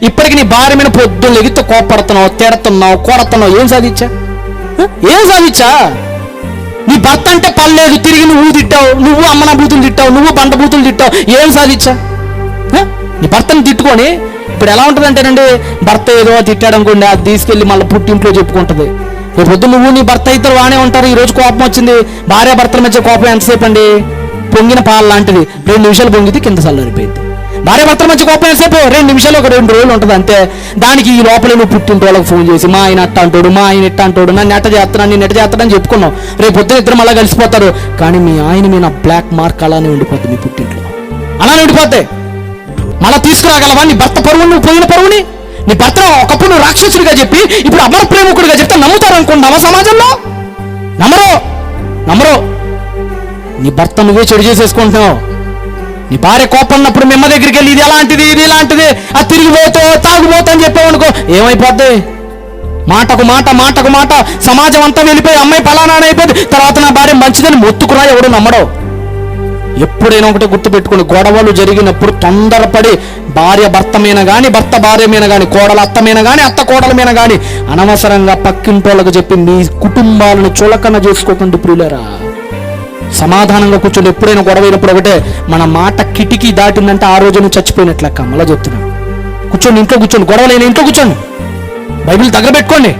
ఇప్పటికి నీ భార్య మీద పొద్దున్న లెగితే కోపడుతున్నావు, తిడుతున్నావు, కొడుతున్నావు, ఏం సాధించా? నీ భర్త అంటే పర్లేదు, తిరిగి నువ్వు తిట్టావు, నువ్వు అమ్మన బూతులు తిట్టావు, నువ్వు బండ బూతులు తిట్టావు, ఏం సాధించా? నీ భర్తను తిట్టుకొని ఇప్పుడు ఎలా ఉంటుంది అంటేనండి, భర్త ఏదో తిట్టాడు అనుకోండి, అది తీసుకెళ్ళి మళ్ళీ పుట్టింట్లో చెప్పుకుంటుంది. రేపు పొద్దు నువ్వు నీ భర్త ఇద్దరు బాగానే ఉంటారు, ఈరోజు కోపం వచ్చింది, భార్య భర్తల మధ్య కోపం ఎంతసేపు అండి? పొంగిన పాలు లాంటిది, 2 నిమిషాలు పొంగితే కింద చల్లారిపోయింది. భార్య భర్తల మధ్య కోపం ఎంతసేపు? 2 నిమిషాలు, ఒక 2 రోజులు ఉంటుంది అంతే. దానికి ఈ లోపల నువ్వు పుట్టింటి వాళ్ళకి ఫోన్ చేసి మా ఆయన అట్ట అంటాడు, మా ఆయన ఇట్ట అంటాడు, నన్ను ఎట్ట చేస్తున్నాను, నేను ఎట్ట చేస్తానని చెప్పుకున్నావు. రేపు పొద్దున ఇద్దరు మళ్ళీ కలిసిపోతారు, కానీ మీ ఆయన మీద బ్లాక్ మార్క్ అలానే ఉండిపోతుంది, మీ పుట్టింట్లో అలానే ఉండిపోతాయి. మళ్ళీ తీసుకురాగలవా నీ భర్త పరువుని, నువ్వు పోయిన పరువుని? నీ భర్త ఒకప్పుడు నువ్వు రాక్షసుడిగా చెప్పి ఇప్పుడు అమర ప్రేమికుడిగా చెప్తే నమ్ముతారు అనుకుంటున్నావా? సమాజంలో నమ్మరు. నీ భర్త నువ్వే చెడు చేసేసుకుంటున్నావు. నీ భార్య కోపన్నప్పుడు మిమ్మ దగ్గరికి వెళ్ళి ఇది ఎలాంటిది, ఇది ఇలాంటిది, అది తిరిగిపోతో తాగుపోతా అని చెప్పావు అనుకో, ఏమైపోద్ది? మాటకు మాట సమాజం అంతా వెళ్ళిపోయి అమ్మాయి పలానా అయిపోద్ది. తర్వాత నా భార్య మంచిదని మొత్తుకున్నా ఎవడు నమ్మడో. ఎప్పుడైనా ఒకటి గుర్తుపెట్టుకుని, గొడవలు జరిగినప్పుడు తొందరపడి భార్య భర్త మీద కానీ, భర్త భార్య మీద కానీ, కోడల అత్త మీద కానీ, అత్త కోడల మీద కానీ అనవసరంగా పక్కింటోళ్ళకు చెప్పి మీ కుటుంబాలను చులకన చేసుకోకండి ప్రియులారా. సమాధానంగా కూర్చొని ఎప్పుడైనా గొడవైనప్పుడు ఒకటే, మన మాట కిటికీ దాటిందంటే ఆ రోజు నువ్వు చచ్చిపోయినట్లు లెక్క. మళ్ళీ చెప్తున్నా, కూర్చోండి, ఇంట్లో కూర్చోండి, గొడవలైన ఇంట్లో కూర్చోండి, బైబిల్ దగ్గర పెట్టుకోండి.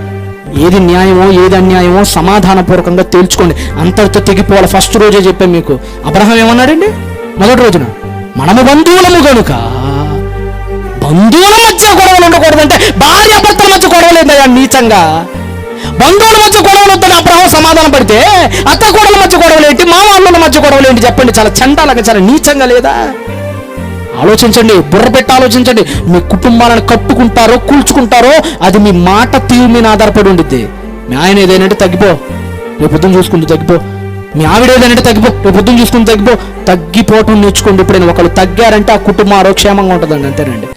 ఏది న్యాయమో ఏది అన్యాయమో సమాధానపూర్వకంగా తేల్చుకోండి. అంతటితో తెగిపోవాలి. ఫస్ట్ రోజే చెప్పాను మీకు. అబ్రహాం ఏమన్నాడండి మొదటి రోజున? మనము బంధువులము కనుక బంధువుల మధ్య గొడవలు ఉండకూడదంటే భార్య భర్తల మధ్య గొడవలు ఏంటయ్యా నీచంగా? బంధువుల మధ్య గొడవలు వద్దని అబ్రహాం సమాధానం పడితే అత్త కోడల మధ్య గొడవలు ఏంటి, మామ అల్లుల మధ్య గొడవలు ఏంటి చెప్పండి? చాలా చండాలంగా, చాలా నీచంగా లేదా? ఆలోచించండి, బుర్ర పెట్టి ఆలోచించండి. మీ కుటుంబాలను కట్టుకుంటారో కూల్చుకుంటారో అది మీ మాట తీరు మీద ఆధారపడి ఉండిద్ది. మీ ఆయన ఏదైనా తగ్గిపో, రేపు పొద్దున చూసుకుంటూ తగ్గిపో. మీ ఆవిడ ఏదైనా తగ్గిపో, రేపు పొద్దున చూసుకుని తగ్గిపోవటం నేర్చుకోండి. ఎప్పుడైనా ఒకళ్ళు తగ్గారంటే ఆ కుటుంబం ఆరోగ్యక్షేమంగా ఉంటుందండి, అంతేనండి.